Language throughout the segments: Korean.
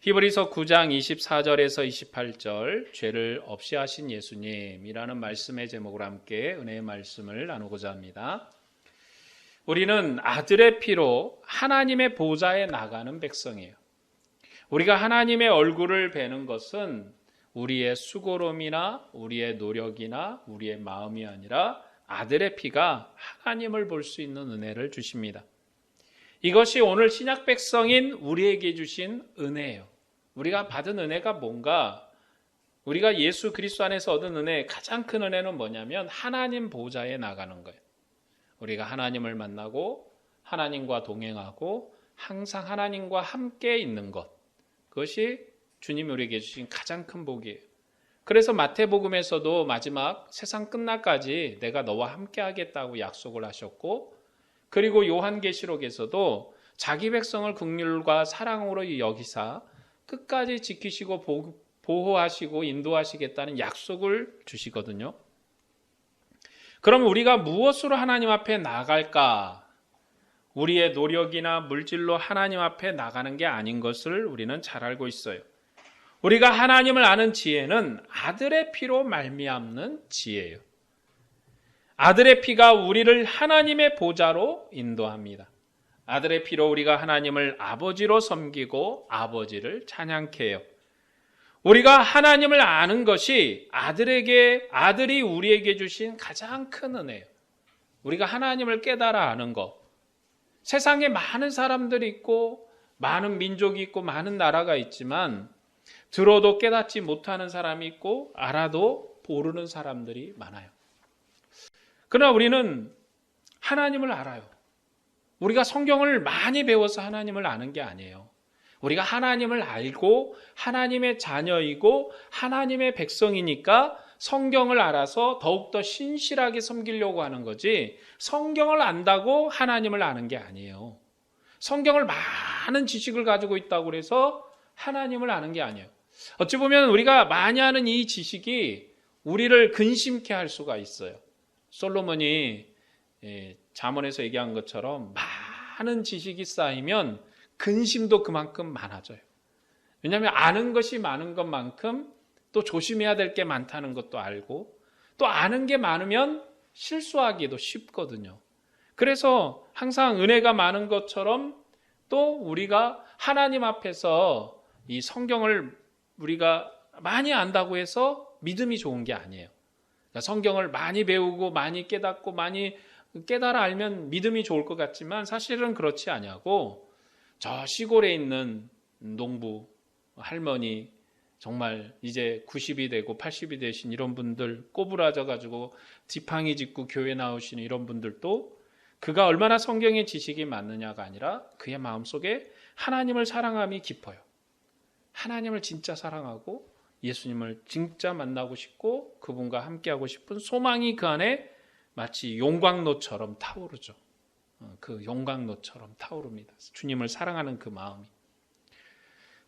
히브리서 9장 24절에서 28절 죄를 없이 하신 예수님이라는 말씀의 제목으로 함께 은혜의 말씀을 나누고자 합니다. 우리는 아들의 피로 하나님의 보좌에 나가는 백성이에요. 우리가 하나님의 얼굴을 뵈는 것은 우리의 수고로움이나 우리의 노력이나 우리의 마음이 아니라 아들의 피가 하나님을 볼 수 있는 은혜를 주십니다. 이것이 오늘 신약 백성인 우리에게 주신 은혜예요. 우리가 받은 은혜가 뭔가? 우리가 예수 그리스도 안에서 얻은 은혜, 가장 큰 은혜는 뭐냐면 하나님 보좌에 나가는 거예요. 우리가 하나님을 만나고 하나님과 동행하고 항상 하나님과 함께 있는 것, 그것이 주님이 우리에게 주신 가장 큰 복이에요. 그래서 마태복음에서도 마지막 세상 끝날까지 내가 너와 함께 하겠다고 약속을 하셨고, 그리고 요한계시록에서도 자기 백성을 긍휼과 사랑으로 여기사 끝까지 지키시고 보호하시고 인도하시겠다는 약속을 주시거든요. 그럼 우리가 무엇으로 하나님 앞에 나갈까? 우리의 노력이나 물질로 하나님 앞에 나가는 게 아닌 것을 우리는 잘 알고 있어요. 우리가 하나님을 아는 지혜는 아들의 피로 말미암는 지혜예요. 아들의 피가 우리를 하나님의 보좌로 인도합니다. 아들의 피로 우리가 하나님을 아버지로 섬기고 아버지를 찬양케 해요. 우리가 하나님을 아는 것이 아들이 우리에게 주신 가장 큰 은혜예요. 우리가 하나님을 깨달아 아는 것. 세상에 많은 사람들이 있고 많은 민족이 있고 많은 나라가 있지만 들어도 깨닫지 못하는 사람이 있고 알아도 모르는 사람들이 많아요. 그러나 우리는 하나님을 알아요. 우리가 성경을 많이 배워서 하나님을 아는 게 아니에요. 우리가 하나님을 알고 하나님의 자녀이고 하나님의 백성이니까 성경을 알아서 더욱더 신실하게 섬기려고 하는 거지, 성경을 안다고 하나님을 아는 게 아니에요. 성경을 많은 지식을 가지고 있다고 해서 하나님을 아는 게 아니에요. 어찌 보면 우리가 많이 아는 이 지식이 우리를 근심케 할 수가 있어요. 솔로몬이 잠언에서 얘기한 것처럼 많은 지식이 쌓이면 근심도 그만큼 많아져요. 왜냐하면 아는 것이 많은 것만큼 또 조심해야 될 게 많다는 것도 알고, 또 아는 게 많으면 실수하기도 쉽거든요. 그래서 항상 은혜가 많은 것처럼 또 우리가 하나님 앞에서 이 성경을 우리가 많이 안다고 해서 믿음이 좋은 게 아니에요. 그러니까 성경을 많이 배우고 많이 깨닫고 많이 깨달아 알면 믿음이 좋을 것 같지만 사실은 그렇지 아니하고, 저 시골에 있는 농부 할머니, 정말 이제 90이 되고 80이 되신 이런 분들, 꼬부라져 가지고 지팡이 짚고 교회 나오시는 이런 분들도 그가 얼마나 성경의 지식이 많느냐가 아니라 그의 마음속에 하나님을 사랑함이 깊어요. 하나님을 진짜 사랑하고 예수님을 진짜 만나고 싶고 그분과 함께하고 싶은 소망이 그 안에 마치 용광로처럼 타오르죠. 그 용광로처럼 타오릅니다. 주님을 사랑하는 그 마음이.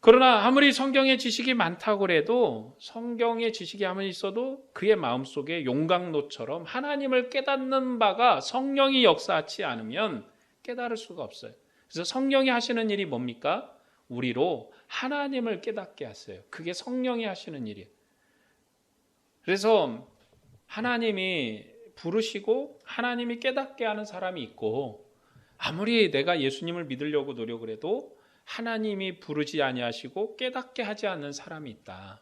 그러나 아무리 성경의 지식이 많다고 해도, 성경의 지식이 아무리 있어도 그의 마음속에 용광로처럼 하나님을 깨닫는 바가 성령이 역사하지 않으면 깨달을 수가 없어요. 그래서 성령이 하시는 일이 뭡니까? 우리로 하나님을 깨닫게 하세요. 그게 성령이 하시는 일이에요. 그래서 하나님이 부르시고 하나님이 깨닫게 하는 사람이 있고, 아무리 내가 예수님을 믿으려고 노력을 해도 하나님이 부르지 아니하시고 깨닫게 하지 않는 사람이 있다.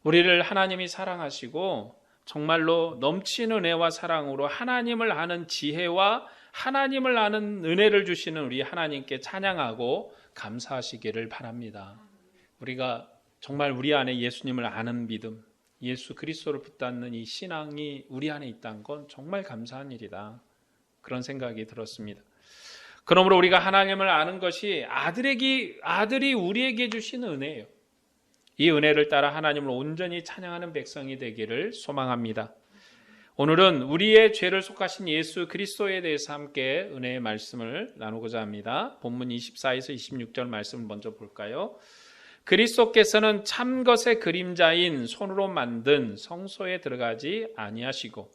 우리를 하나님이 사랑하시고 정말로 넘치는 은혜와 사랑으로 하나님을 아는 지혜와 하나님을 아는 은혜를 주시는 우리 하나님께 찬양하고 감사하시기를 바랍니다. 우리가 정말 우리 안에 예수님을 아는 믿음, 예수 그리스도를 붙잡는 이 신앙이 우리 안에 있다는 건 정말 감사한 일이다. 그런 생각이 들었습니다. 그러므로 우리가 하나님을 아는 것이 아들이 우리에게 주신 은혜예요. 이 은혜를 따라 하나님을 온전히 찬양하는 백성이 되기를 소망합니다. 오늘은 우리의 죄를 속하신 예수 그리스도에 대해서 함께 은혜의 말씀을 나누고자 합니다. 본문 24에서 26절 말씀을 먼저 볼까요? 그리스도께서는 참것의 그림자인 손으로 만든 성소에 들어가지 아니하시고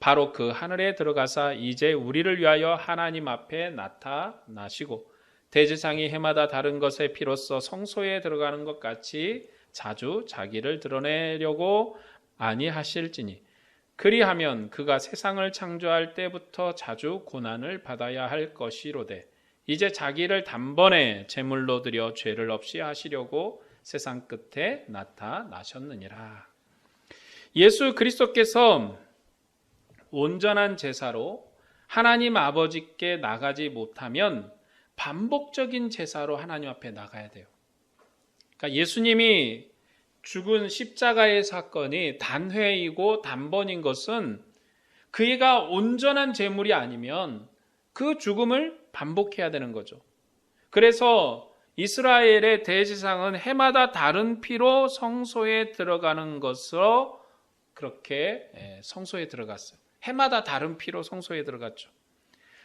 바로 그 하늘에 들어가사 이제 우리를 위하여 하나님 앞에 나타나시고 대제사장이 해마다 다른 것의 피로써 성소에 들어가는 것 같이 자주 자기를 드러내려고 아니하실지니 그리하면 그가 세상을 창조할 때부터 자주 고난을 받아야 할 것이로되 이제 자기를 단번에 제물로 드려 죄를 없이 하시려고 세상 끝에 나타나셨느니라. 예수 그리스도께서 온전한 제사로 하나님 아버지께 나가지 못하면 반복적인 제사로 하나님 앞에 나가야 돼요. 그러니까 예수님이 죽은 십자가의 사건이 단회이고 단번인 것은 그가 온전한 제물이 아니면 그 죽음을 반복해야 되는 거죠. 그래서 이스라엘의 대제사장은 해마다 다른 피로 성소에 들어가는 것으로 그렇게 성소에 들어갔어요. 해마다 다른 피로 성소에 들어갔죠.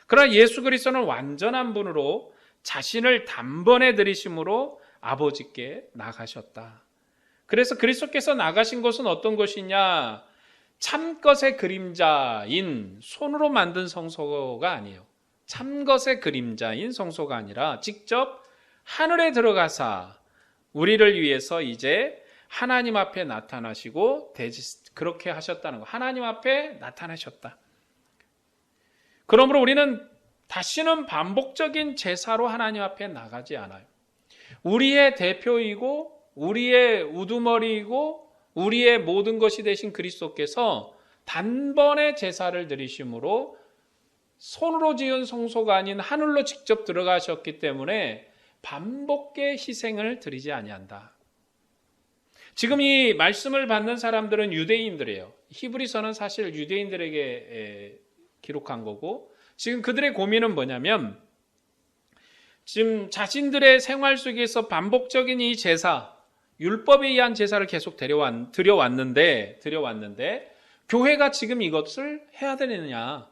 그러나 예수 그리스도는 완전한 분으로 자신을 단번에 들이심으로 아버지께 나가셨다. 그래서 그리스도께서 나가신 것은 어떤 것이냐? 참것의 그림자인 손으로 만든 성소가 아니에요. 참것의 그림자인 성소가 아니라 직접 하늘에 들어가사 우리를 위해서 이제 하나님 앞에 나타나시고 그렇게 하셨다는 거. 하나님 앞에 나타나셨다. 그러므로 우리는 다시는 반복적인 제사로 하나님 앞에 나가지 않아요. 우리의 대표이고 우리의 우두머리이고 우리의 모든 것이 되신 그리스도께서 단번에 제사를 드리심으로 손으로 지은 성소가 아닌 하늘로 직접 들어가셨기 때문에 반복의 희생을 드리지 아니한다. 지금 이 말씀을 받는 사람들은 유대인들이에요. 히브리서는 사실 유대인들에게 기록한 거고 지금 그들의 고민은 뭐냐면 지금 자신들의 생활 속에서 반복적인 이 제사, 율법에 의한 제사를 계속 드려왔는데 교회가 지금 이것을 해야 되느냐,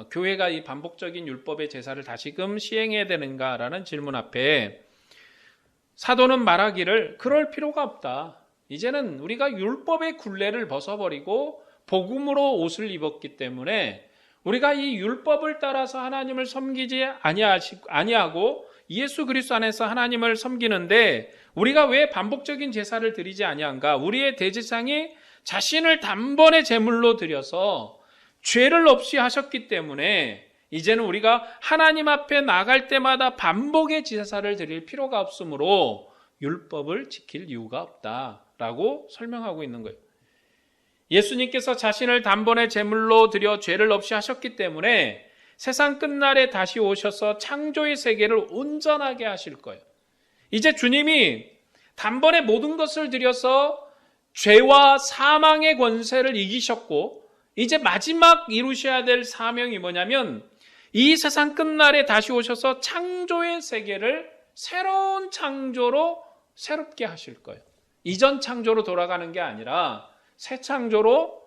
교회가 이 반복적인 율법의 제사를 다시금 시행해야 되는가라는 질문 앞에 사도는 말하기를 그럴 필요가 없다. 이제는 우리가 율법의 굴레를 벗어버리고 복음으로 옷을 입었기 때문에 우리가 이 율법을 따라서 하나님을 섬기지 아니하고 예수 그리스도 안에서 하나님을 섬기는데 우리가 왜 반복적인 제사를 드리지 아니한가? 우리의 대제사장이 자신을 단번에 제물로 드려서 죄를 없이 하셨기 때문에 이제는 우리가 하나님 앞에 나갈 때마다 반복의 제사를 드릴 필요가 없으므로 율법을 지킬 이유가 없다라고 설명하고 있는 거예요. 예수님께서 자신을 단번에 제물로 드려 죄를 없이 하셨기 때문에 세상 끝날에 다시 오셔서 창조의 세계를 온전하게 하실 거예요. 이제 주님이 단번에 모든 것을 드려서 죄와 사망의 권세를 이기셨고 이제 마지막 이루셔야 될 사명이 뭐냐면 이 세상 끝날에 다시 오셔서 창조의 세계를 새로운 창조로 새롭게 하실 거예요. 이전 창조로 돌아가는 게 아니라 새 창조로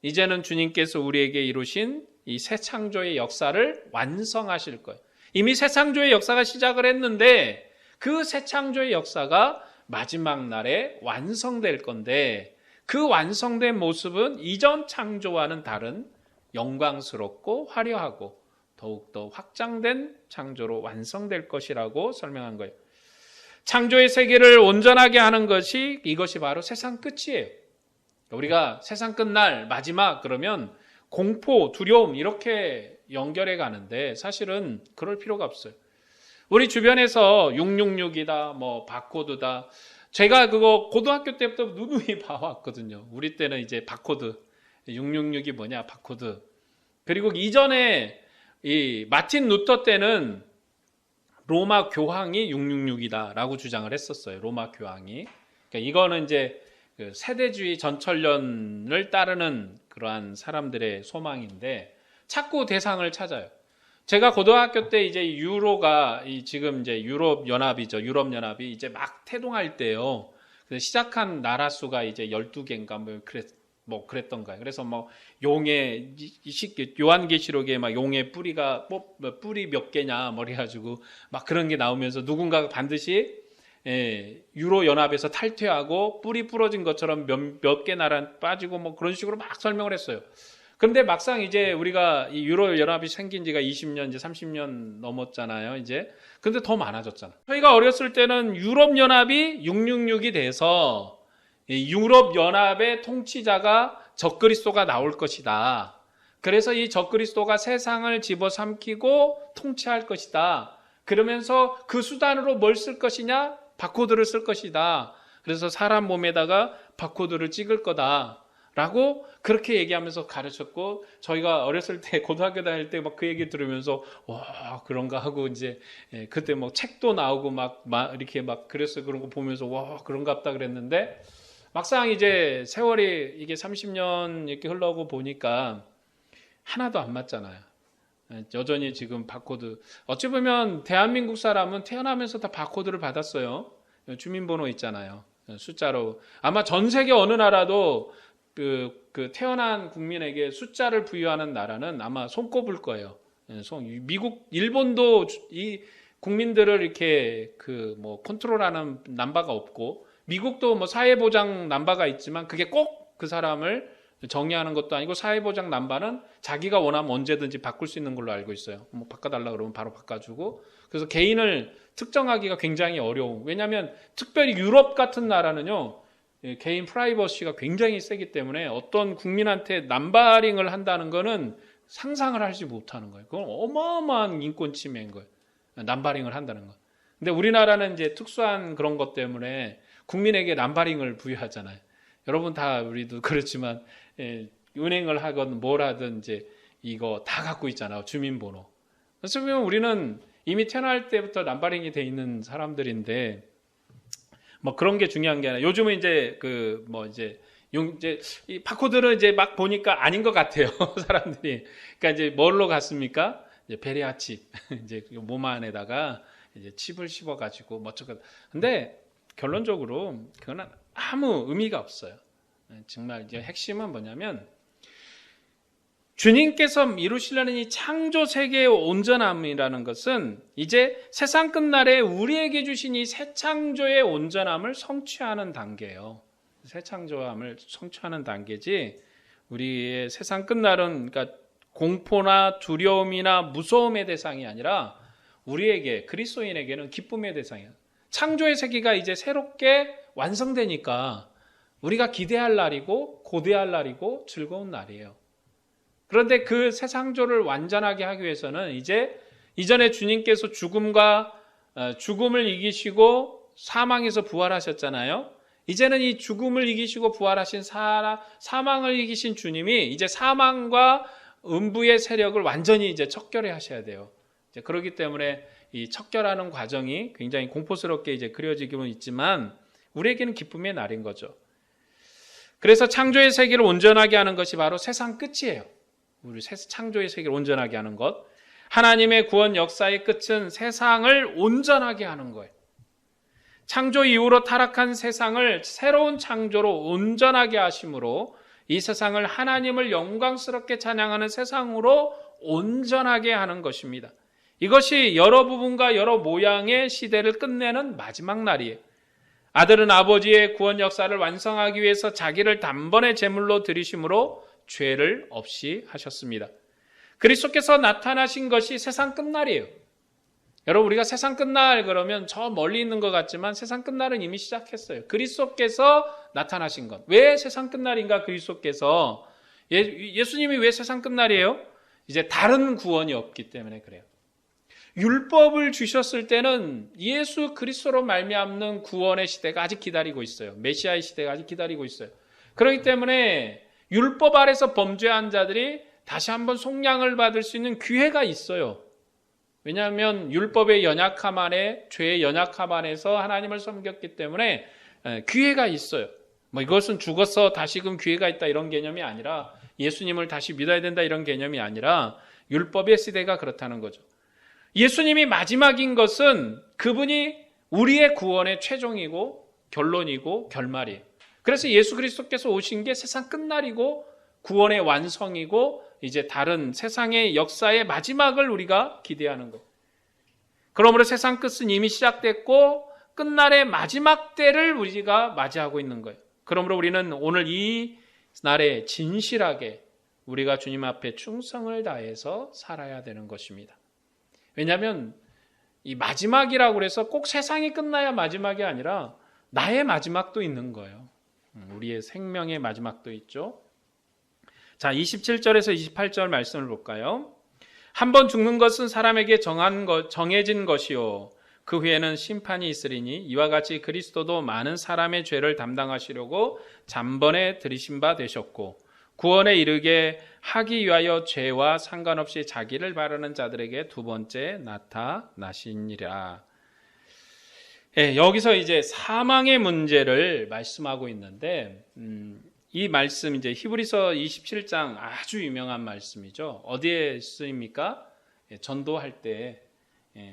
이제는 주님께서 우리에게 이루신 이 새 창조의 역사를 완성하실 거예요. 이미 새 창조의 역사가 시작을 했는데 그 새 창조의 역사가 마지막 날에 완성될 건데 그 완성된 모습은 이전 창조와는 다른 영광스럽고 화려하고 더욱더 확장된 창조로 완성될 것이라고 설명한 거예요. 창조의 세계를 온전하게 하는 것이 이것이 바로 세상 끝이에요. 우리가 세상 끝날 마지막 그러면 공포, 두려움 이렇게 연결해 가는데 사실은 그럴 필요가 없어요. 우리 주변에서 666이다, 뭐 바코드다. 제가 그거 고등학교 때부터 누누이 봐왔거든요. 우리 때는 이제 바코드, 666이 뭐냐, 바코드. 그리고 이전에 이 마틴 루터 때는 로마 교황이 666이다라고 주장을 했었어요. 로마 교황이. 그러니까 이거는 이제 그 세대주의 전천년을 따르는 그러한 사람들의 소망인데 자꾸 대상을 찾아요. 제가 고등학교 때 이제 유로가 지금 이제 유럽 연합이죠. 유럽 연합이 이제 막 태동할 때요. 그래서 시작한 나라 수가 이제 12개인가 뭐 그랬던가요. 그래서 뭐 용의 요한계시록에 막 용의 뿌리가 뿌리 몇 개냐 뭐 그래가지고 막 그런 게 나오면서 누군가가 반드시 유로 연합에서 탈퇴하고 뿌리 부러진 것처럼 몇 개 나라 빠지고 뭐 그런 식으로 막 설명을 했어요. 그런데 막상 이제 우리가 이 유럽 연합이 생긴 지가 20년, 이제 30년 넘었잖아요, 이제. 근데 더 많아졌잖아. 저희가 어렸을 때는 유럽 연합이 666이 돼서 이 유럽 연합의 통치자가 적그리스도가 나올 것이다. 그래서 이 적그리스도가 세상을 집어삼키고 통치할 것이다. 그러면서 그 수단으로 뭘 쓸 것이냐? 바코드를 쓸 것이다. 그래서 사람 몸에다가 바코드를 찍을 거다. 라고 그렇게 얘기하면서 가르쳤고, 저희가 어렸을 때 고등학교 다닐 때 막 그 얘기 들으면서 와 그런가 하고, 이제 그때 뭐 책도 나오고 막 이렇게 막 그랬어요. 그런 거 보면서 와 그런갑다 그랬는데, 막상 이제 세월이 이게 30년 이렇게 흘러오고 보니까 하나도 안 맞잖아요. 여전히 지금 바코드, 어찌 보면 대한민국 사람은 태어나면서 다 바코드를 받았어요. 주민번호 있잖아요. 숫자로. 아마 전 세계 어느 나라도 그 태어난 국민에게 숫자를 부여하는 나라는 아마 손꼽을 거예요. 미국, 일본도 이 국민들을 이렇게 그 뭐 컨트롤하는 남바가 없고, 미국도 뭐 사회보장 남바가 있지만 그게 꼭 그 사람을 정의하는 것도 아니고, 사회보장 남바는 자기가 원하면 언제든지 바꿀 수 있는 걸로 알고 있어요. 뭐 바꿔달라 그러면 바로 바꿔주고. 그래서 개인을 특정하기가 굉장히 어려워. 왜냐하면 특별히 유럽 같은 나라는요, 개인 프라이버시가 굉장히 세기 때문에 어떤 국민한테 남바링을 한다는 거는 상상을 하지 못하는 거예요. 그건 어마어마한 인권 침해인 거예요. 남바링을 한다는 거. 근데 우리나라는 이제 특수한 그런 것 때문에 국민에게 남바링을 부여하잖아요. 여러분 다 우리도 그렇지만 은행을 하건 뭘 하든 이제 이거 다 갖고 있잖아요. 주민번호. 그래서 보면 우리는 이미 태어날 때부터 남바링이 돼 있는 사람들인데, 뭐 그런 게 중요한 게 아니라, 요즘은 이제 이제 이 바코드를 이제 막 보니까 아닌 것 같아요. 사람들이. 그러니까 이제 뭘로 갔습니까? 이제 베리아 칩. 이제 몸 안에다가 이제 칩을 씹어가지고 멋쩍어. 근데 결론적으로 그거는 아무 의미가 없어요. 정말 이제 핵심은 뭐냐면, 주님께서 이루시려는 이 창조 세계의 온전함이라는 것은 이제 세상 끝날에 우리에게 주신 이 새 창조의 온전함을 성취하는 단계예요. 새 창조함을 성취하는 단계지, 우리의 세상 끝날은 그러니까 공포나 두려움이나 무서움의 대상이 아니라 우리에게, 그리스도인에게는 기쁨의 대상이에요. 창조의 세계가 이제 새롭게 완성되니까 우리가 기대할 날이고 고대할 날이고 즐거운 날이에요. 그런데 그 새 창조를 완전하게 하기 위해서는 이제 이전에 주님께서 죽음을 이기시고 사망에서 부활하셨잖아요. 이제는 이 죽음을 이기시고 부활하신 사망을 이기신 주님이 이제 사망과 음부의 세력을 완전히 이제 척결해 하셔야 돼요. 이제 그렇기 때문에 이 척결하는 과정이 굉장히 공포스럽게 이제 그려지기는 있지만 우리에게는 기쁨의 날인 거죠. 그래서 창조의 세계를 온전하게 하는 것이 바로 세상 끝이에요. 우리 창조의 세계를 온전하게 하는 것. 하나님의 구원 역사의 끝은 세상을 온전하게 하는 거예요. 창조 이후로 타락한 세상을 새로운 창조로 온전하게 하심으로 이 세상을 하나님을 영광스럽게 찬양하는 세상으로 온전하게 하는 것입니다. 이것이 여러 부분과 여러 모양의 시대를 끝내는 마지막 날이에요. 아들은 아버지의 구원 역사를 완성하기 위해서 자기를 단번에 제물로 드리심으로 죄를 없이 하셨습니다. 그리스도께서 나타나신 것이 세상 끝날이에요. 여러분, 우리가 세상 끝날 그러면 저 멀리 있는 것 같지만 세상 끝날은 이미 시작했어요. 그리스도께서 나타나신 것. 왜 세상 끝날인가? 그리스도께서 예수님이 왜 세상 끝날이에요? 이제 다른 구원이 없기 때문에 그래요. 율법을 주셨을 때는 예수 그리스도로 말미암는 구원의 시대가 아직 기다리고 있어요. 메시아의 시대가 아직 기다리고 있어요. 그렇기 때문에 율법 아래서 범죄한 자들이 다시 한번 속량을 받을 수 있는 기회가 있어요. 왜냐하면 율법의 연약함 안에, 죄의 연약함 안에서 하나님을 섬겼기 때문에 기회가 있어요. 뭐 이것은 죽어서 다시금 기회가 있다 이런 개념이 아니라, 예수님을 다시 믿어야 된다 이런 개념이 아니라 율법의 시대가 그렇다는 거죠. 예수님이 마지막인 것은 그분이 우리의 구원의 최종이고 결론이고 결말이에요. 그래서 예수 그리스도께서 오신 게 세상 끝날이고 구원의 완성이고 이제 다른 세상의 역사의 마지막을 우리가 기대하는 것. 그러므로 세상 끝은 이미 시작됐고 끝날의 마지막 때를 우리가 맞이하고 있는 거예요. 그러므로 우리는 오늘 이 날에 진실하게 우리가 주님 앞에 충성을 다해서 살아야 되는 것입니다. 왜냐하면 이 마지막이라고 해서 꼭 세상이 끝나야 마지막이 아니라 나의 마지막도 있는 거예요. 우리의 생명의 마지막도 있죠. 자, 27절에서 28절 말씀을 볼까요? 한 번 죽는 것은 사람에게 정해진 것이요 그 후에는 심판이 있으리니 이와 같이 그리스도도 많은 사람의 죄를 담당하시려고 단번에 들이신 바 되셨고 구원에 이르게 하기 위하여 죄와 상관없이 자기를 바르는 자들에게 두 번째 나타나시니라. 예, 여기서 이제 사망의 문제를 말씀하고 있는데 이 말씀 이제 히브리서 27장 아주 유명한 말씀이죠. 어디에 쓰입니까? 예, 전도할 때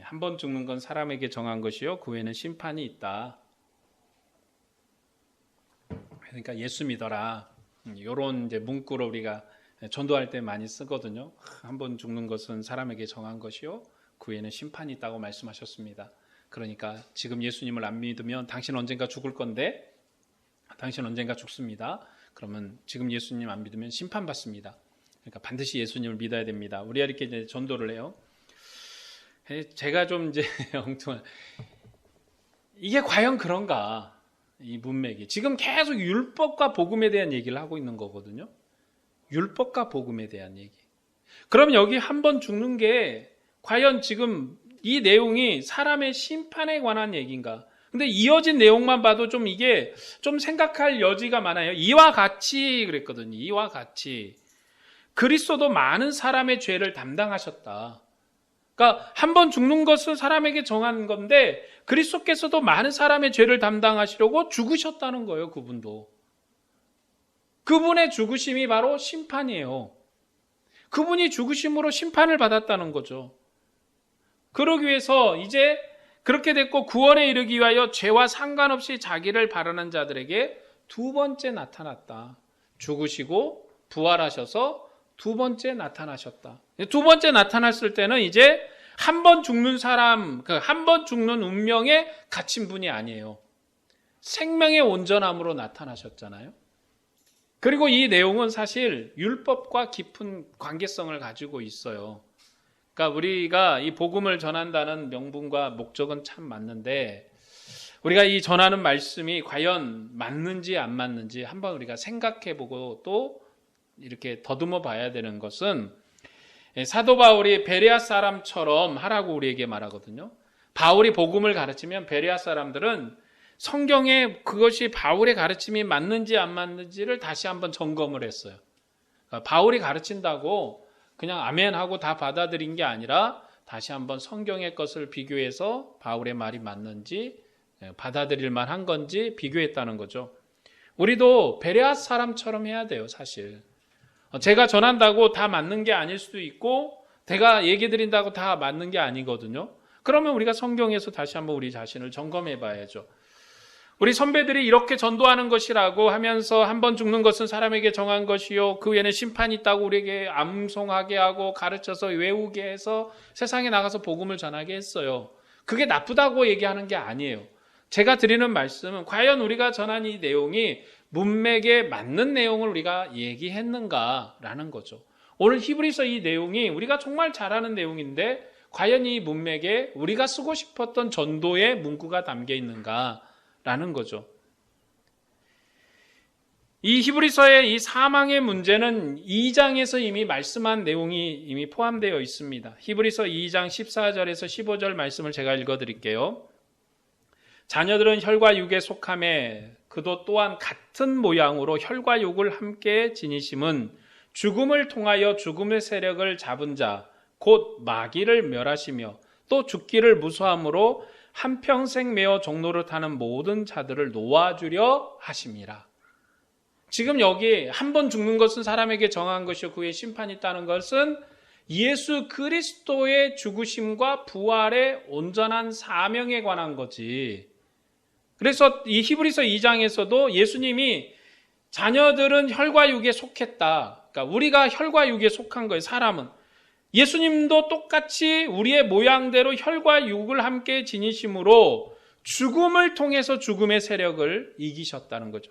한 번 죽는 건 사람에게 정한 것이요 그 후에는 심판이 있다. 그러니까 예수 믿어라. 이런 이제 문구로 우리가 전도할 때 많이 쓰거든요. 한 번 죽는 것은 사람에게 정한 것이요 그 후에는 심판이 있다고 말씀하셨습니다. 그러니까 지금 예수님을 안 믿으면 당신 언젠가 죽을 건데 당신 언젠가 죽습니다. 그러면 지금 예수님 안 믿으면 심판받습니다. 그러니까 반드시 예수님을 믿어야 됩니다. 우리가 이렇게 이제 전도를 해요. 제가 좀 이제 엉뚱한 이게 과연 그런가? 이 문맥이 지금 계속 율법과 복음에 대한 얘기를 하고 있는 거거든요. 율법과 복음에 대한 얘기. 그럼 여기 한 번 죽는 게 과연 지금 이 내용이 사람의 심판에 관한 얘기인가? 근데 이어진 내용만 봐도 좀 이게 좀 생각할 여지가 많아요. 이와 같이 그랬거든요. 이와 같이 그리스도도 많은 사람의 죄를 담당하셨다. 그러니까 한 번 죽는 것은 사람에게 정한 건데 그리스도께서도 많은 사람의 죄를 담당하시려고 죽으셨다는 거예요. 그분도. 그분의 죽으심이 바로 심판이에요. 그분이 죽으심으로 심판을 받았다는 거죠. 그러기 위해서 이제 그렇게 됐고 구원에 이르기 위하여 죄와 상관없이 자기를 바라는 자들에게 두 번째 나타났다. 죽으시고 부활하셔서 두 번째 나타나셨다. 두 번째 나타났을 때는 이제 한 번 죽는 사람, 한 번 죽는 운명에 갇힌 분이 아니에요. 생명의 온전함으로 나타나셨잖아요. 그리고 이 내용은 사실 율법과 깊은 관계성을 가지고 있어요. 그러니까 우리가 이 복음을 전한다는 명분과 목적은 참 맞는데 우리가 이 전하는 말씀이 과연 맞는지 안 맞는지 한번 우리가 생각해보고 또 이렇게 더듬어 봐야 되는 것은 사도 바울이 베레아 사람처럼 하라고 우리에게 말하거든요. 바울이 복음을 가르치면 베레아 사람들은 성경에 그것이 바울의 가르침이 맞는지 안 맞는지를 다시 한번 점검을 했어요. 그러니까 바울이 가르친다고 그냥 아멘하고 다 받아들인 게 아니라 다시 한번 성경의 것을 비교해서 바울의 말이 맞는지 받아들일 만한 건지 비교했다는 거죠. 우리도 베레아 사람처럼 해야 돼요, 사실. 제가 전한다고 다 맞는 게 아닐 수도 있고 제가 얘기 드린다고 다 맞는 게 아니거든요. 그러면 우리가 성경에서 다시 한번 우리 자신을 점검해 봐야죠. 우리 선배들이 이렇게 전도하는 것이라고 하면서 한 번 죽는 것은 사람에게 정한 것이요 그 후에는 심판이 있다고 우리에게 암송하게 하고 가르쳐서 외우게 해서 세상에 나가서 복음을 전하게 했어요. 그게 나쁘다고 얘기하는 게 아니에요. 제가 드리는 말씀은 과연 우리가 전한 이 내용이 문맥에 맞는 내용을 우리가 얘기했는가라는 거죠. 오늘 히브리서 이 내용이 우리가 정말 잘 아는 내용인데 과연 이 문맥에 우리가 쓰고 싶었던 전도의 문구가 담겨 있는가라는 거죠. 이 히브리서의 이 사망의 문제는 2장에서 이미 말씀한 내용이 이미 포함되어 있습니다. 히브리서 2장 14절에서 15절 말씀을 제가 읽어드릴게요. 자녀들은 혈과 육에 속함에 그도 또한 같은 모양으로 혈과 육을 함께 지니심은 죽음을 통하여 죽음의 세력을 잡은 자 곧 마귀를 멸하시며 또 죽기를 무수함으로 한평생 매어 종로를 타는 모든 자들을 놓아주려 하심이라. 지금 여기 한 번 죽는 것은 사람에게 정한 것이요 그 후에 심판이 있다는 것은 예수 그리스도의 죽으심과 부활의 온전한 사명에 관한 거지. 그래서 이 히브리서 2장에서도 예수님이 자녀들은 혈과 육에 속했다. 그러니까 우리가 혈과 육에 속한 거예요. 사람은. 예수님도 똑같이 우리의 모양대로 혈과 육을 함께 지니심으로 죽음을 통해서 죽음의 세력을 이기셨다는 거죠.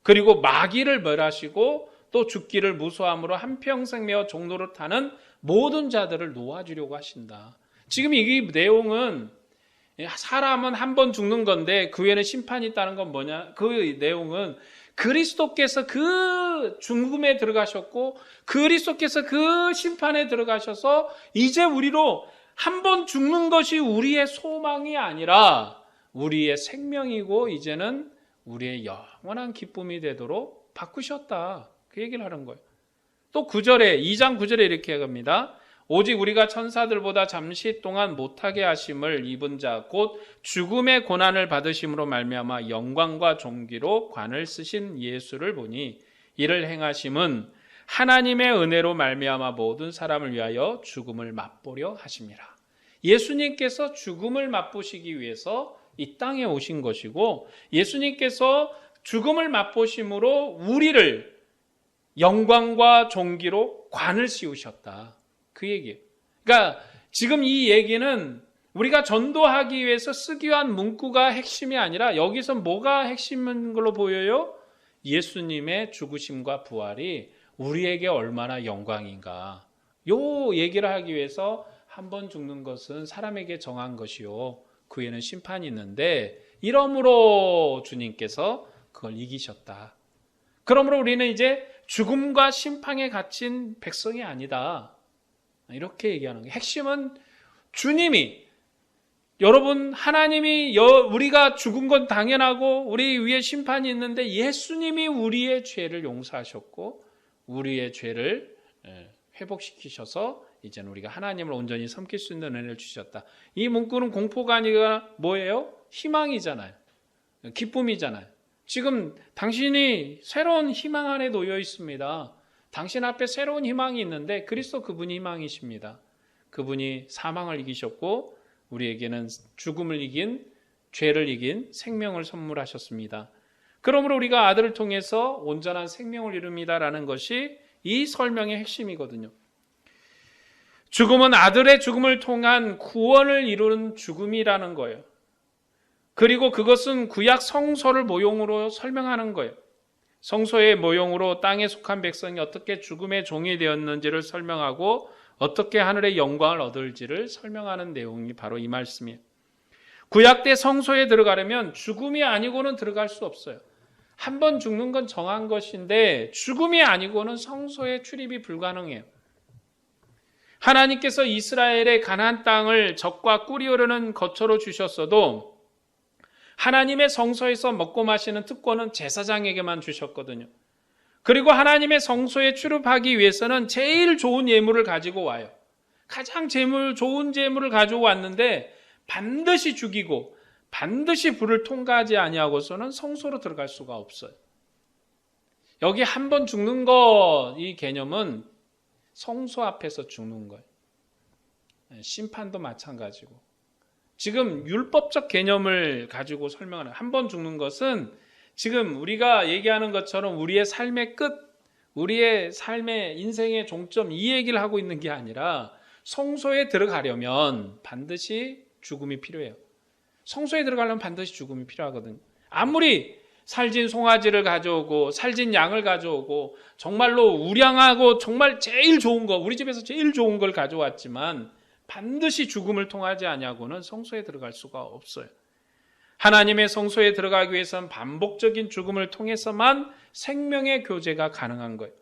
그리고 마귀를 멸하시고 또 죽기를 무소함으로 한평생 메어 종로를 타는 모든 자들을 놓아주려고 하신다. 지금 이 내용은 사람은 한 번 죽는 건데 그 후에는 심판이 있다는 건 뭐냐? 그 내용은 그리스도께서 그 죽음에 들어가셨고 그리스도께서 그 심판에 들어가셔서 이제 우리로 한 번 죽는 것이 우리의 소망이 아니라 우리의 생명이고 이제는 우리의 영원한 기쁨이 되도록 바꾸셨다. 그 얘기를 하는 거예요. 또 2장 9절에 이렇게 합니다. 오직 우리가 천사들보다 잠시 동안 못하게 하심을 입은 자 곧 죽음의 고난을 받으심으로 말미암아 영광과 존귀로 관을 쓰신 예수를 보니 이를 행하심은 하나님의 은혜로 말미암아 모든 사람을 위하여 죽음을 맛보려 하심이라. 예수님께서 죽음을 맛보시기 위해서 이 땅에 오신 것이고 예수님께서 죽음을 맛보심으로 우리를 영광과 존귀로 관을 씌우셨다. 그 얘기예요. 그러니까 지금 이 얘기는 우리가 전도하기 위해서 쓰기 위한 문구가 핵심이 아니라 여기서 뭐가 핵심인 걸로 보여요? 예수님의 죽으심과 부활이 우리에게 얼마나 영광인가. 요 얘기를 하기 위해서 한 번 죽는 것은 사람에게 정한 것이요. 그 후에는 심판이 있는데 이러므로 주님께서 그걸 이기셨다. 그러므로 우리는 이제 죽음과 심판에 갇힌 백성이 아니다. 이렇게 얘기하는 거예요. 핵심은 주님이 여러분 하나님이 우리가 죽은 건 당연하고 우리 위에 심판이 있는데 예수님이 우리의 죄를 용서하셨고 우리의 죄를 회복시키셔서 이제는 우리가 하나님을 온전히 섬길 수 있는 은혜를 주셨다. 이 문구는 공포가 아니라 뭐예요? 희망이잖아요. 기쁨이잖아요. 지금 당신이 새로운 희망 안에 놓여 있습니다. 당신 앞에 새로운 희망이 있는데 그리스도 그분이 희망이십니다. 그분이 사망을 이기셨고 우리에게는 죽음을 이긴 죄를 이긴 생명을 선물하셨습니다. 그러므로 우리가 아들을 통해서 온전한 생명을 이룹니다라는 것이 이 설명의 핵심이거든요. 죽음은 아들의 죽음을 통한 구원을 이루는 죽음이라는 거예요. 그리고 그것은 구약 성소를 모형으로 설명하는 거예요. 성소의 모형으로 땅에 속한 백성이 어떻게 죽음의 종이 되었는지를 설명하고 어떻게 하늘의 영광을 얻을지를 설명하는 내용이 바로 이 말씀이에요. 구약 때 성소에 들어가려면 죽음이 아니고는 들어갈 수 없어요. 한 번 죽는 건 정한 것인데 죽음이 아니고는 성소에 출입이 불가능해요. 하나님께서 이스라엘의 가나안 땅을 적과 꿀이 흐르는 거처로 주셨어도 하나님의 성소에서 먹고 마시는 특권은 제사장에게만 주셨거든요. 그리고 하나님의 성소에 출입하기 위해서는 제일 좋은 예물을 가지고 와요. 가장 좋은 제물을 가지고 왔는데 반드시 죽이고 반드시 불을 통과하지 아니하고서는 성소로 들어갈 수가 없어요. 여기 한 번 죽는 것, 이 개념은 성소 앞에서 죽는 거예요. 심판도 마찬가지고. 지금 율법적 개념을 가지고 설명하는 한 번 죽는 것은 지금 우리가 얘기하는 것처럼 우리의 삶의 끝, 우리의 삶의 인생의 종점 이 얘기를 하고 있는 게 아니라 성소에 들어가려면 반드시 죽음이 필요해요. 성소에 들어가려면 반드시 죽음이 필요하거든요. 아무리 살진 송아지를 가져오고 살진 양을 가져오고 정말로 우량하고 정말 제일 좋은 거, 우리 집에서 제일 좋은 걸 가져왔지만 반드시 죽음을 통하지 아니하고는 성소에 들어갈 수가 없어요. 하나님의 성소에 들어가기 위해서는 반복적인 죽음을 통해서만 생명의 교제가 가능한 거예요.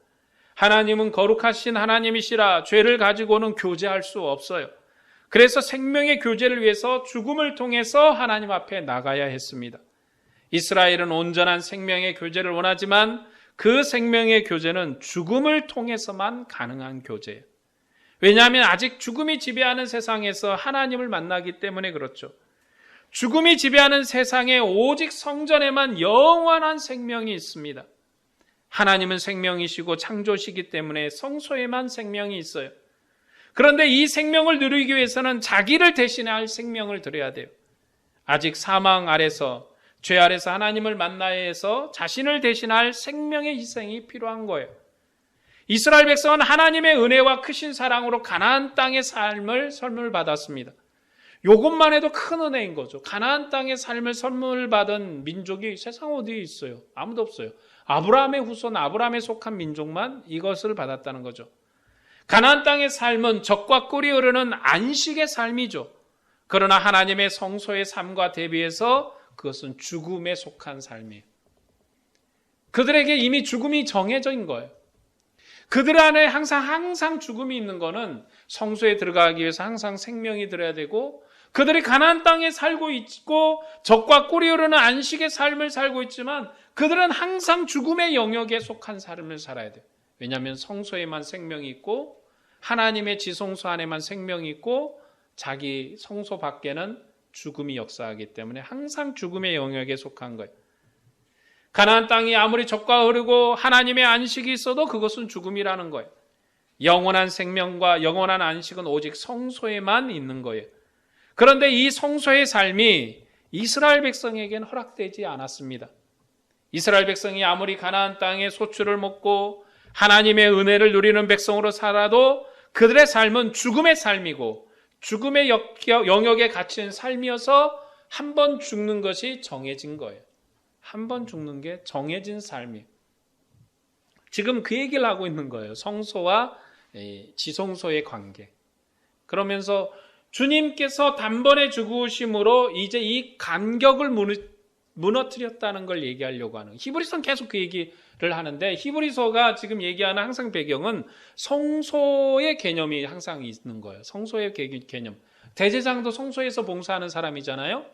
하나님은 거룩하신 하나님이시라 죄를 가지고는 교제할 수 없어요. 그래서 생명의 교제를 위해서 죽음을 통해서 하나님 앞에 나가야 했습니다. 이스라엘은 온전한 생명의 교제를 원하지만 그 생명의 교제는 죽음을 통해서만 가능한 교제예요. 왜냐하면 아직 죽음이 지배하는 세상에서 하나님을 만나기 때문에 그렇죠. 죽음이 지배하는 세상에 오직 성전에만 영원한 생명이 있습니다. 하나님은 생명이시고 창조시기 때문에 성소에만 생명이 있어요. 그런데 이 생명을 누리기 위해서는 자기를 대신할 생명을 드려야 돼요. 아직 사망 아래서 죄 아래서 하나님을 만나야 해서 자신을 대신할 생명의 희생이 필요한 거예요. 이스라엘 백성은 하나님의 은혜와 크신 사랑으로 가나안 땅의 삶을 선물 받았습니다. 이것만 해도 큰 은혜인 거죠. 가나안 땅의 삶을 선물 받은 민족이 세상 어디에 있어요? 아무도 없어요. 아브라함의 후손, 아브라함에 속한 민족만 이것을 받았다는 거죠. 가나안 땅의 삶은 젖과 꿀이 흐르는 안식의 삶이죠. 그러나 하나님의 성소의 삶과 대비해서 그것은 죽음에 속한 삶이에요. 그들에게 이미 죽음이 정해진 거예요. 그들 안에 항상 죽음이 있는 거는 성소에 들어가기 위해서 항상 생명이 들어야 되고, 그들이 가나안 땅에 살고 있고 젖과 꿀이 흐르는 안식의 삶을 살고 있지만 그들은 항상 죽음의 영역에 속한 삶을 살아야 돼요. 왜냐하면 성소에만 생명이 있고 하나님의 지성소 안에만 생명이 있고 자기 성소 밖에는 죽음이 역사하기 때문에 항상 죽음의 영역에 속한 거예요. 가나안 땅이 아무리 젖과 흐르고 하나님의 안식이 있어도 그것은 죽음이라는 거예요. 영원한 생명과 영원한 안식은 오직 성소에만 있는 거예요. 그런데 이 성소의 삶이 이스라엘 백성에게는 허락되지 않았습니다. 이스라엘 백성이 아무리 가나안 땅의 소출을 먹고 하나님의 은혜를 누리는 백성으로 살아도 그들의 삶은 죽음의 삶이고 죽음의 영역에 갇힌 삶이어서 한 번 죽는 것이 정해진 거예요. 한 번 죽는 게 정해진 삶이에요. 지금 그 얘기를 하고 있는 거예요. 성소와 지성소의 관계. 그러면서 주님께서 단번에 죽으심으로 이제 이 간격을 무너뜨렸다는 걸 얘기하려고 하는, 히브리서는 계속 그 얘기를 하는데 히브리서가 지금 얘기하는 항상 배경은 성소의 개념이 항상 있는 거예요. 성소의 개념. 대제사장도 성소에서 봉사하는 사람이잖아요.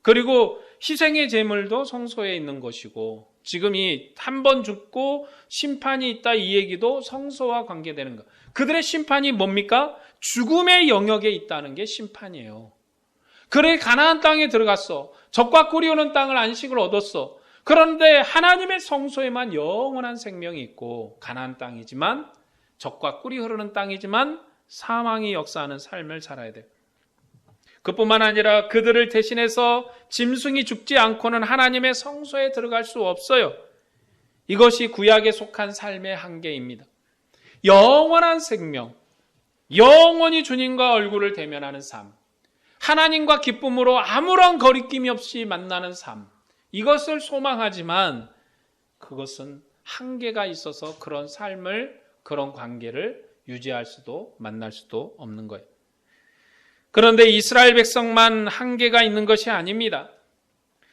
그리고 희생의 제물도 성소에 있는 것이고, 지금 이 한 번 죽고 심판이 있다 이 얘기도 성소와 관계되는 것. 그들의 심판이 뭡니까? 죽음의 영역에 있다는 게 심판이에요. 그래 가나안 땅에 들어갔어. 젖과 꿀이 흐르는 땅을 안식을 얻었어. 그런데 하나님의 성소에만 영원한 생명이 있고 가나안 땅이지만 젖과 꿀이 흐르는 땅이지만 사망이 역사하는 삶을 살아야 돼요. 그뿐만 아니라 그들을 대신해서 짐승이 죽지 않고는 하나님의 성소에 들어갈 수 없어요. 이것이 구약에 속한 삶의 한계입니다. 영원한 생명, 영원히 주님과 얼굴을 대면하는 삶, 하나님과 기쁨으로 아무런 거리낌이 없이 만나는 삶, 이것을 소망하지만 그것은 한계가 있어서 그런 삶을, 그런 관계를 유지할 수도 만날 수도 없는 거예요. 그런데 이스라엘 백성만 한계가 있는 것이 아닙니다.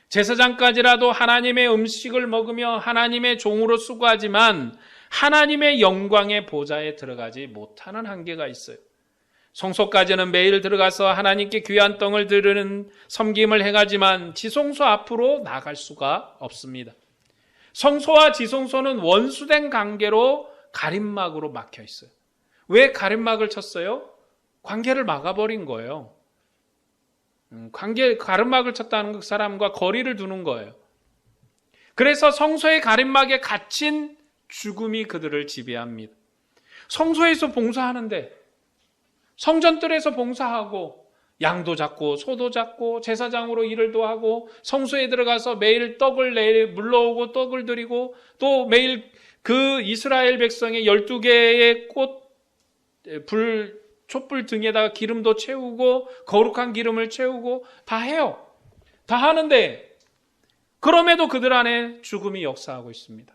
제사장까지라도 하나님의 음식을 먹으며 하나님의 종으로 수고하지만 하나님의 영광의 보좌에 들어가지 못하는 한계가 있어요. 성소까지는 매일 들어가서 하나님께 귀한 떡을 드리는 섬김을 행하지만 지성소 앞으로 나갈 수가 없습니다. 성소와 지성소는 원수된 관계로 가림막으로 막혀 있어요. 왜 가림막을 쳤어요? 관계를 막아버린 거예요. 가림막을 쳤다는 그 사람과 거리를 두는 거예요. 그래서 성소의 가림막에 갇힌 죽음이 그들을 지배합니다. 성소에서 봉사하는데, 성전뜰에서 봉사하고 양도 잡고 소도 잡고 제사장으로 일을 도하고 성소에 들어가서 매일 떡을 물러오고 떡을 드리고 또 매일 그 이스라엘 백성의 12개의 촛불 등에다가 기름도 채우고 거룩한 기름을 채우고 다 해요. 다 하는데 그럼에도 그들 안에 죽음이 역사하고 있습니다.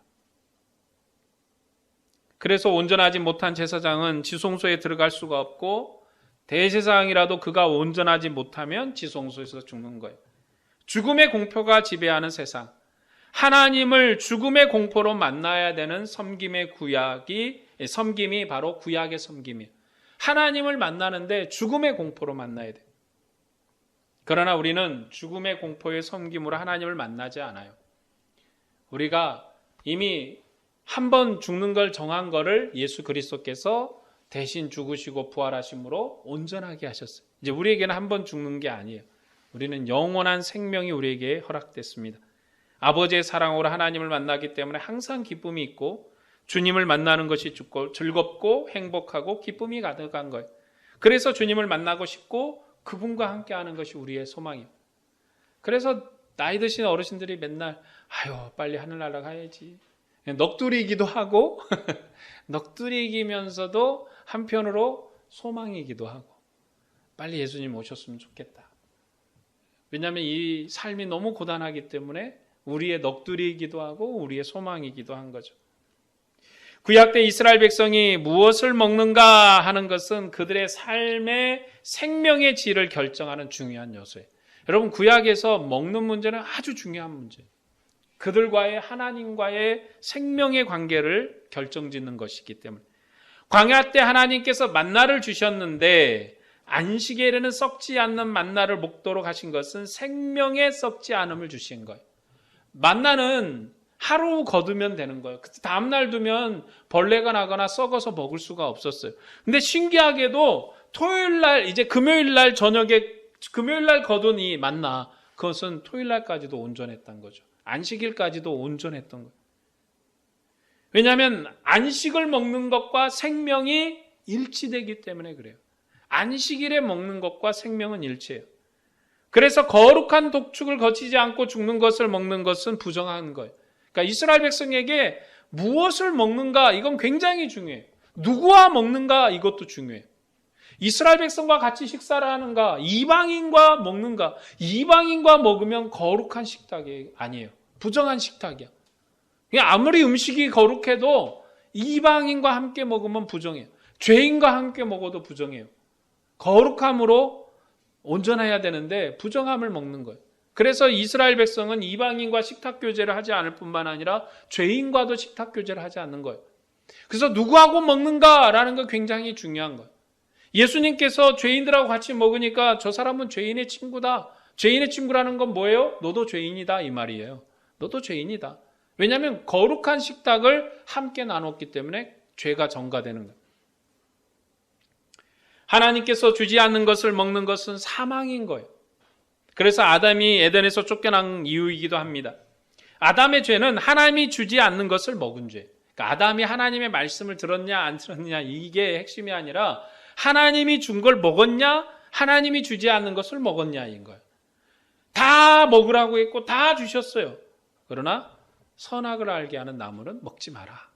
그래서 온전하지 못한 제사장은 지성소에 들어갈 수가 없고 대제사장이라도 그가 온전하지 못하면 지성소에서 죽는 거예요. 죽음의 공포가 지배하는 세상, 하나님을 죽음의 공포로 만나야 되는 섬김이 바로 구약의 섬김이에요. 하나님을 만나는데 죽음의 공포로 만나야 돼요. 그러나 우리는 죽음의 공포의 섬김으로 하나님을 만나지 않아요. 우리가 이미 한 번 죽는 걸 정한 거를 예수 그리스도께서 대신 죽으시고 부활하심으로 온전하게 하셨어요. 이제 우리에게는 한 번 죽는 게 아니에요. 우리는 영원한 생명이 우리에게 허락됐습니다. 아버지의 사랑으로 하나님을 만나기 때문에 항상 기쁨이 있고 주님을 만나는 것이 즐겁고 행복하고 기쁨이 가득한 거예요. 그래서 주님을 만나고 싶고 그분과 함께하는 것이 우리의 소망이에요. 그래서 나이 드신 어르신들이 맨날 빨리 하늘나라 가야지, 넋두리기도 하고 넋두리기면서도 한편으로 소망이기도 하고 빨리 예수님 오셨으면 좋겠다. 왜냐하면 이 삶이 너무 고단하기 때문에 우리의 넋두리이기도 하고 우리의 소망이기도 한 거죠. 구약 때 이스라엘 백성이 무엇을 먹는가 하는 것은 그들의 삶의 생명의 질을 결정하는 중요한 요소예요. 여러분, 구약에서 먹는 문제는 아주 중요한 문제예요. 그들과의 하나님과의 생명의 관계를 결정짓는 것이기 때문에. 광야 때 하나님께서 만나를 주셨는데 안식일에는 썩지 않는 만나를 먹도록 하신 것은 생명의 썩지 않음을 주신 거예요. 만나는 하루 거두면 되는 거예요. 다음날 두면 벌레가 나거나 썩어서 먹을 수가 없었어요. 근데 신기하게도 토요일날, 이제 금요일날 저녁에, 금요일날 거둔 이 만나, 그것은 토요일날까지도 온전했던 거죠. 안식일까지도 온전했던 거예요. 왜냐하면 안식을 먹는 것과 생명이 일치되기 때문에 그래요. 안식일에 먹는 것과 생명은 일치해요. 그래서 거룩한 독축을 거치지 않고 죽는 것을 먹는 것은 부정한 거예요. 그러니까 이스라엘 백성에게 무엇을 먹는가, 이건 굉장히 중요해요. 누구와 먹는가, 이것도 중요해요. 이스라엘 백성과 같이 식사를 하는가, 이방인과 먹는가. 이방인과 먹으면 거룩한 식탁이 아니에요. 부정한 식탁이야. 아무리 음식이 거룩해도 이방인과 함께 먹으면 부정해요. 죄인과 함께 먹어도 부정해요. 거룩함으로 온전해야 되는데 부정함을 먹는 거예요. 그래서 이스라엘 백성은 이방인과 식탁 교제를 하지 않을 뿐만 아니라 죄인과도 식탁 교제를 하지 않는 거예요. 그래서 누구하고 먹는가라는 거 굉장히 중요한 거예요. 예수님께서 죄인들하고 같이 먹으니까 저 사람은 죄인의 친구다. 죄인의 친구라는 건 뭐예요? 너도 죄인이다, 이 말이에요. 너도 죄인이다. 왜냐하면 거룩한 식탁을 함께 나눴기 때문에 죄가 전가되는 거예요. 하나님께서 주지 않는 것을 먹는 것은 사망인 거예요. 그래서 아담이 에덴에서 쫓겨난 이유이기도 합니다. 아담의 죄는 하나님이 주지 않는 것을 먹은 죄. 그러니까 아담이 하나님의 말씀을 들었냐 안 들었냐, 이게 핵심이 아니라 하나님이 준 걸 먹었냐, 하나님이 주지 않는 것을 먹었냐인 거예요. 다 먹으라고 했고 다 주셨어요. 그러나 선악을 알게 하는 나무는 먹지 마라.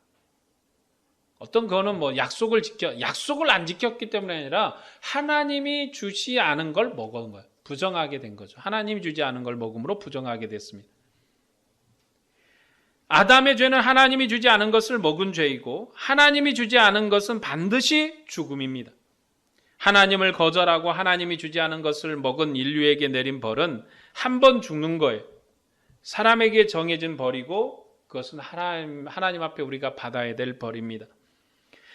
어떤 거는 약속을 안 지켰기 때문에 아니라 하나님이 주지 않은 걸 먹은 거예요. 부정하게 된 거죠. 하나님이 주지 않은 걸 먹음으로 부정하게 됐습니다. 아담의 죄는 하나님이 주지 않은 것을 먹은 죄이고 하나님이 주지 않은 것은 반드시 죽음입니다. 하나님을 거절하고 하나님이 주지 않은 것을 먹은 인류에게 내린 벌은 한 번 죽는 거예요. 사람에게 정해진 벌이고 그것은 하나님 앞에 우리가 받아야 될 벌입니다.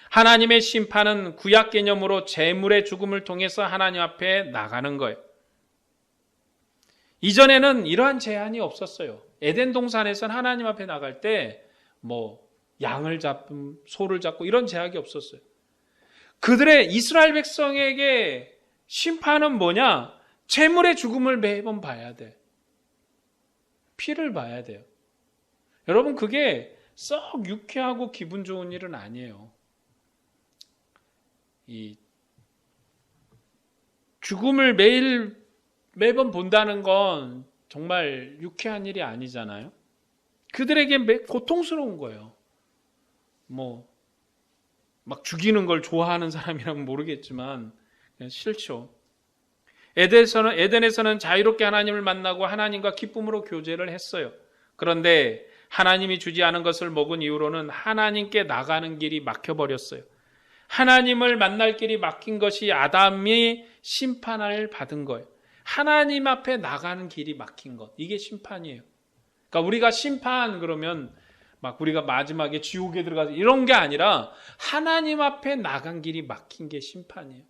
하나님의 심판은 구약 개념으로 재물의 죽음을 통해서 하나님 앞에 나가는 거예요. 이전에는 이러한 제한이 없었어요. 에덴 동산에서는 하나님 앞에 나갈 때 양을 잡고 소를 잡고 이런 제약이 없었어요. 그들의 이스라엘 백성에게 심판은 뭐냐? 재물의 죽음을 매번 봐야 돼. 피를 봐야 돼요. 여러분, 그게 썩 유쾌하고 기분 좋은 일은 아니에요. 이 죽음을 매번 본다는 건 정말 유쾌한 일이 아니잖아요. 그들에게 고통스러운 거예요. 막 죽이는 걸 좋아하는 사람이라면 모르겠지만 그냥 싫죠. 에덴에서는 자유롭게 하나님을 만나고 하나님과 기쁨으로 교제를 했어요. 그런데 하나님이 주지 않은 것을 먹은 이후로는 하나님께 나가는 길이 막혀버렸어요. 하나님을 만날 길이 막힌 것이 아담이 심판을 받은 거예요. 하나님 앞에 나가는 길이 막힌 것, 이게 심판이에요. 그러니까 우리가 심판 그러면 우리가 마지막에 지옥에 들어가서 이런 게 아니라 하나님 앞에 나간 길이 막힌 게 심판이에요.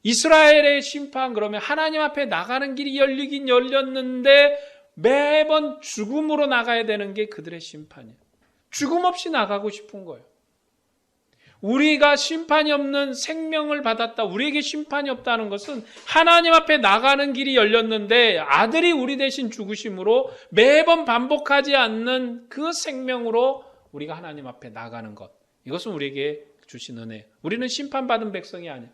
이스라엘의 심판 그러면 하나님 앞에 나가는 길이 열리긴 열렸는데 매번 죽음으로 나가야 되는 게 그들의 심판이에요. 죽음 없이 나가고 싶은 거예요. 우리가 심판이 없는 생명을 받았다, 우리에게 심판이 없다는 것은 하나님 앞에 나가는 길이 열렸는데 아들이 우리 대신 죽으심으로 매번 반복하지 않는 그 생명으로 우리가 하나님 앞에 나가는 것, 이것은 우리에게 주신 은혜예요. 우리는 심판받은 백성이 아니에요.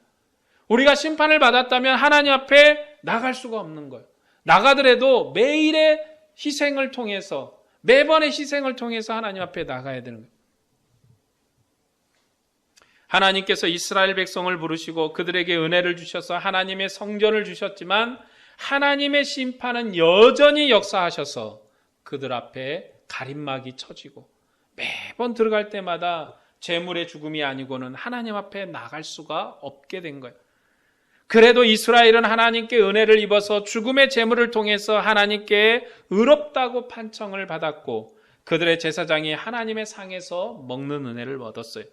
우리가 심판을 받았다면 하나님 앞에 나갈 수가 없는 거예요. 나가더라도 매일의 희생을 통해서, 매번의 희생을 통해서 하나님 앞에 나가야 되는 거예요. 하나님께서 이스라엘 백성을 부르시고 그들에게 은혜를 주셔서 하나님의 성전을 주셨지만 하나님의 심판은 여전히 역사하셔서 그들 앞에 가림막이 쳐지고 매번 들어갈 때마다 재물의 죽음이 아니고는 하나님 앞에 나갈 수가 없게 된 거예요. 그래도 이스라엘은 하나님께 은혜를 입어서 죽음의 재물을 통해서 하나님께 의롭다고 판청을 받았고 그들의 제사장이 하나님의 상에서 먹는 은혜를 얻었어요.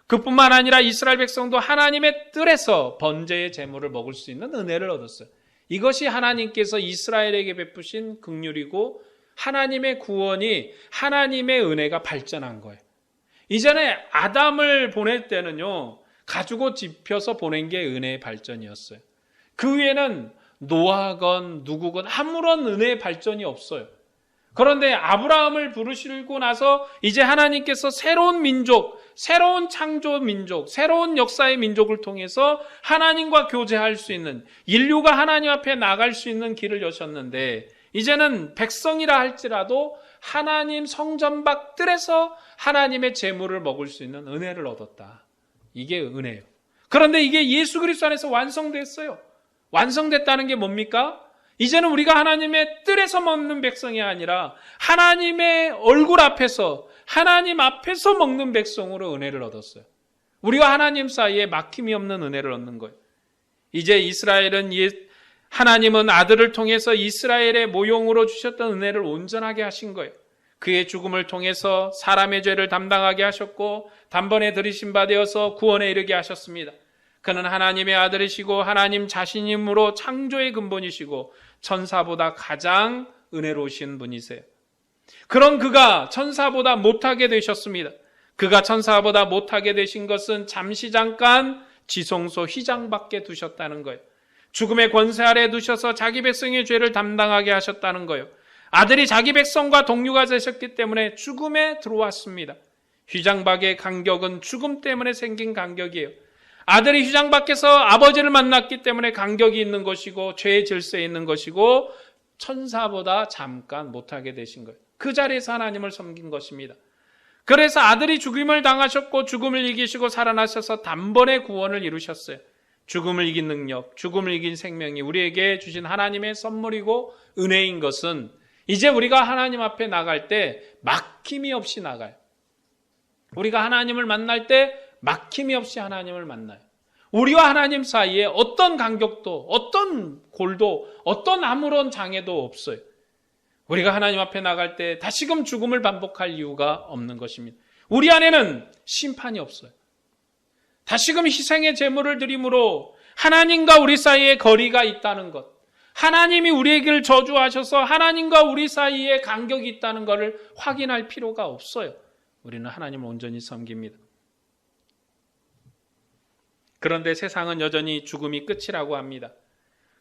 그뿐만 아니라 이스라엘 백성도 하나님의 뜰에서 번제의 재물을 먹을 수 있는 은혜를 얻었어요. 이것이 하나님께서 이스라엘에게 베푸신 긍휼이고 하나님의 구원이 하나님의 은혜가 발전한 거예요. 이전에 아담을 보낼 때는요, 가지고 짚혀서 보낸 게 은혜의 발전이었어요. 그 위에는 노아건 누구건 아무런 은혜의 발전이 없어요. 그런데 아브라함을 부르시고 나서 이제 하나님께서 새로운 민족, 새로운 창조 민족, 새로운 역사의 민족을 통해서 하나님과 교제할 수 있는, 인류가 하나님 앞에 나갈 수 있는 길을 여셨는데 이제는 백성이라 할지라도 하나님 성전 밖 뜰에서 하나님의 재물을 먹을 수 있는 은혜를 얻었다. 이게 은혜예요. 그런데 이게 예수 그리스도 안에서 완성됐어요. 완성됐다는 게 뭡니까? 이제는 우리가 하나님의 뜰에서 먹는 백성이 아니라 하나님의 얼굴 앞에서, 하나님 앞에서 먹는 백성으로 은혜를 얻었어요. 우리와 하나님 사이에 막힘이 없는 은혜를 얻는 거예요. 이제 이스라엘은 하나님은 아들을 통해서 이스라엘의 모형으로 주셨던 은혜를 온전하게 하신 거예요. 그의 죽음을 통해서 사람의 죄를 담당하게 하셨고 단번에 들이신 바 되어서 구원에 이르게 하셨습니다. 그는 하나님의 아들이시고 하나님 자신임으로 창조의 근본이시고 천사보다 가장 은혜로우신 분이세요. 그런 그가 천사보다 못하게 되셨습니다. 그가 천사보다 못하게 되신 것은 잠시 잠깐 지성소 휘장 밖에 두셨다는 거예요. 죽음의 권세 아래 두셔서 자기 백성의 죄를 담당하게 하셨다는 거예요. 아들이 자기 백성과 동류가 되셨기 때문에 죽음에 들어왔습니다. 휘장 밖의 간격은 죽음 때문에 생긴 간격이에요. 아들이 휘장 밖에서 아버지를 만났기 때문에 간격이 있는 것이고 죄의 질서에 있는 것이고 천사보다 잠깐 못하게 되신 거예요. 그 자리에서 하나님을 섬긴 것입니다. 그래서 아들이 죽임을 당하셨고 죽음을 이기시고 살아나셔서 단번에 구원을 이루셨어요. 죽음을 이긴 능력, 죽음을 이긴 생명이 우리에게 주신 하나님의 선물이고 은혜인 것은 이제 우리가 하나님 앞에 나갈 때 막힘이 없이 나가요. 우리가 하나님을 만날 때 막힘이 없이 하나님을 만나요. 우리와 하나님 사이에 어떤 간격도, 어떤 골도, 어떤 아무런 장애도 없어요. 우리가 하나님 앞에 나갈 때 다시금 죽음을 반복할 이유가 없는 것입니다. 우리 안에는 심판이 없어요. 다시금 희생의 제물을 드림으로 하나님과 우리 사이에 거리가 있다는 것, 하나님이 우리에게 저주하셔서 하나님과 우리 사이에 간격이 있다는 것을 확인할 필요가 없어요. 우리는 하나님을 온전히 섬깁니다. 그런데 세상은 여전히 죽음이 끝이라고 합니다.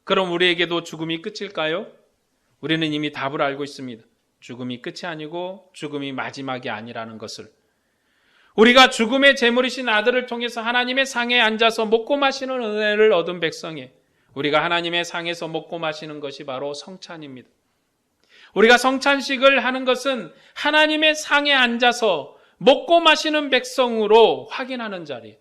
그럼 우리에게도 죽음이 끝일까요? 우리는 이미 답을 알고 있습니다. 죽음이 끝이 아니고 죽음이 마지막이 아니라는 것을. 우리가 죽음의 제물이신 아들을 통해서 하나님의 상에 앉아서 먹고 마시는 은혜를 얻은 백성이 우리가 하나님의 상에서 먹고 마시는 것이 바로 성찬입니다. 우리가 성찬식을 하는 것은 하나님의 상에 앉아서 먹고 마시는 백성으로 확인하는 자리예요.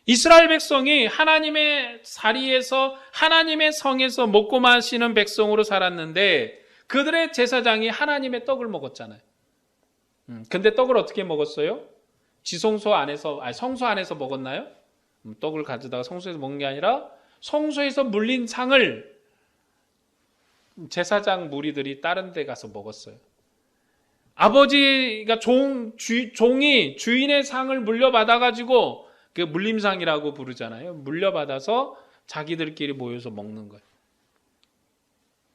이스라엘 백성이 하나님의 자리에서 하나님의 성에서 먹고 마시는 백성으로 살았는데 그들의 제사장이 하나님의 떡을 먹었잖아요. 근데 떡을 어떻게 먹었어요? 지성소 안에서, 성소 안에서 먹었나요? 떡을 가져다가 성소에서 먹는 게 아니라 성소에서 물린 상을 제사장 무리들이 다른 데 가서 먹었어요. 아버지가 종이 주인의 상을 물려받아가지고 그 물림상이라고 부르잖아요. 물려받아서 자기들끼리 모여서 먹는 거예요.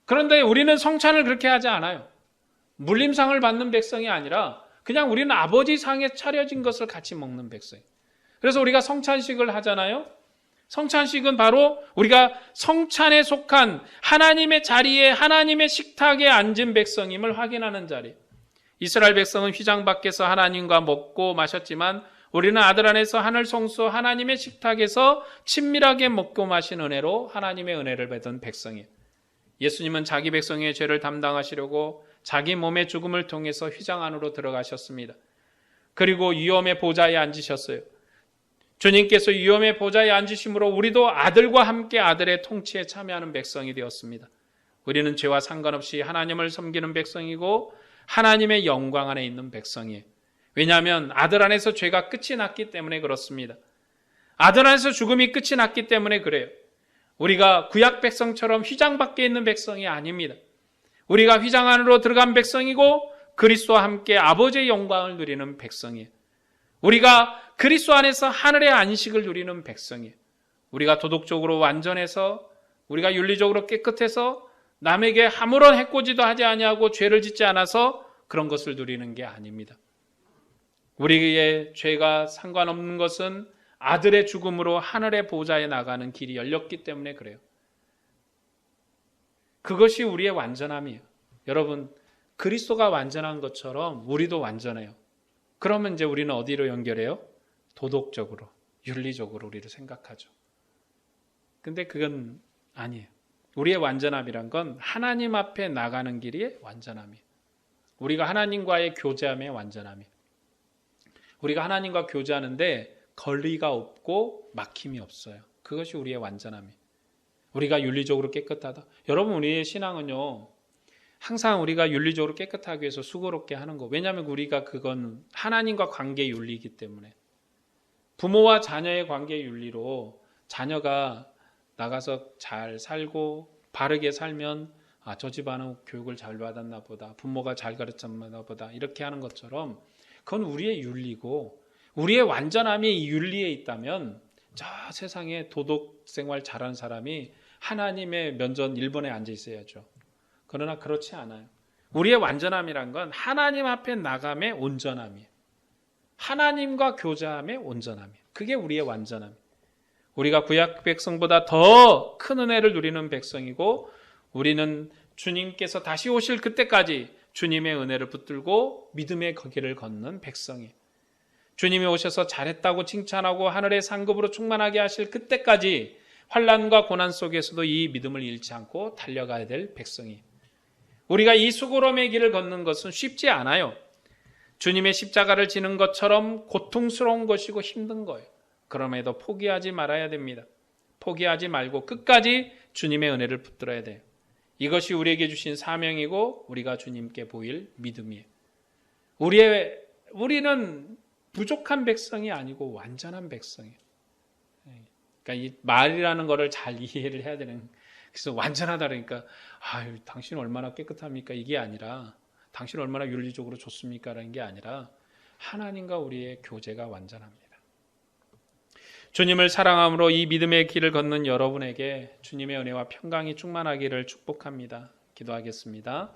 그런데 우리는 성찬을 그렇게 하지 않아요. 물림상을 받는 백성이 아니라 그냥 우리는 아버지 상에 차려진 것을 같이 먹는 백성이에요. 그래서 우리가 성찬식을 하잖아요. 성찬식은 바로 우리가 성찬에 속한 하나님의 자리에 하나님의 식탁에 앉은 백성임을 확인하는 자리예요. 이스라엘 백성은 휘장 밖에서 하나님과 먹고 마셨지만 우리는 아들 안에서 하늘 성소 하나님의 식탁에서 친밀하게 먹고 마신 은혜로 하나님의 은혜를 받은 백성이에요. 예수님은 자기 백성의 죄를 담당하시려고 자기 몸의 죽음을 통해서 휘장 안으로 들어가셨습니다. 그리고 위엄의 보좌에 앉으셨어요. 주님께서 위엄의 보좌에 앉으심으로 우리도 아들과 함께 아들의 통치에 참여하는 백성이 되었습니다. 우리는 죄와 상관없이 하나님을 섬기는 백성이고 하나님의 영광 안에 있는 백성이에요. 왜냐하면 아들 안에서 죄가 끝이 났기 때문에 그렇습니다. 아들 안에서 죽음이 끝이 났기 때문에 그래요. 우리가 구약 백성처럼 휘장 밖에 있는 백성이 아닙니다. 우리가 휘장 안으로 들어간 백성이고 그리스도와 함께 아버지의 영광을 누리는 백성이에요. 우리가 그리스도 안에서 하늘의 안식을 누리는 백성이에요. 우리가 도덕적으로 완전해서 우리가 윤리적으로 깨끗해서 남에게 아무런 해코지도 하지 아니하고 죄를 짓지 않아서 그런 것을 누리는 게 아닙니다. 우리의 죄가 상관없는 것은 아들의 죽음으로 하늘의 보좌에 나가는 길이 열렸기 때문에 그래요. 그것이 우리의 완전함이에요. 여러분, 그리스도가 완전한 것처럼 우리도 완전해요. 그러면 이제 우리는 어디로 연결해요? 도덕적으로, 윤리적으로 우리를 생각하죠. 근데 그건 아니에요. 우리의 완전함이란 건 하나님 앞에 나가는 길이 완전함이에요. 우리가 하나님과의 교제함의 완전함이에요. 우리가 하나님과 교제하는데 거리가 없고 막힘이 없어요. 그것이 우리의 완전함이에요. 우리가 윤리적으로 깨끗하다. 여러분, 우리의 신앙은요, 항상 우리가 윤리적으로 깨끗하기 위해서 수고롭게 하는 거. 왜냐하면 우리가 그건 하나님과 관계 윤리이기 때문에. 부모와 자녀의 관계 윤리로 자녀가 나가서 잘 살고 바르게 살면 저 집안은 교육을 잘 받았나 보다. 부모가 잘 가르쳤나 보다. 이렇게 하는 것처럼 그건 우리의 윤리고 우리의 완전함이 이 윤리에 있다면 저 세상에 도덕생활 잘하는 사람이 하나님의 면전 1번에 앉아 있어야죠. 그러나 그렇지 않아요. 우리의 완전함이란 건 하나님 앞에 나감의 온전함이에요. 하나님과 교제함의 온전함이에요. 그게 우리의 완전함이에요. 우리가 구약 백성보다 더 큰 은혜를 누리는 백성이고 우리는 주님께서 다시 오실 그때까지 주님의 은혜를 붙들고 믿음의 거기를 걷는 백성이에요. 주님이 오셔서 잘했다고 칭찬하고 하늘의 상급으로 충만하게 하실 그때까지 환난과 고난 속에서도 이 믿음을 잃지 않고 달려가야 될 백성이에요. 우리가 이 수고로움의 길을 걷는 것은 쉽지 않아요. 주님의 십자가를 지는 것처럼 고통스러운 것이고 힘든 거예요. 그럼에도 포기하지 말아야 됩니다. 포기하지 말고 끝까지 주님의 은혜를 붙들어야 돼요. 이것이 우리에게 주신 사명이고 우리가 주님께 보일 믿음이에요. 우리는 부족한 백성이 아니고 완전한 백성이에요. 그러니까 이 말이라는 거를 잘 이해를 해야 되는. 그래서 완전하다 그러니까 당신 얼마나 깨끗합니까? 이게 아니라 당신 얼마나 윤리적으로 좋습니까? 라는 게 아니라 하나님과 우리의 교제가 완전합니다. 주님을 사랑함으로 이 믿음의 길을 걷는 여러분에게 주님의 은혜와 평강이 충만하기를 축복합니다. 기도하겠습니다.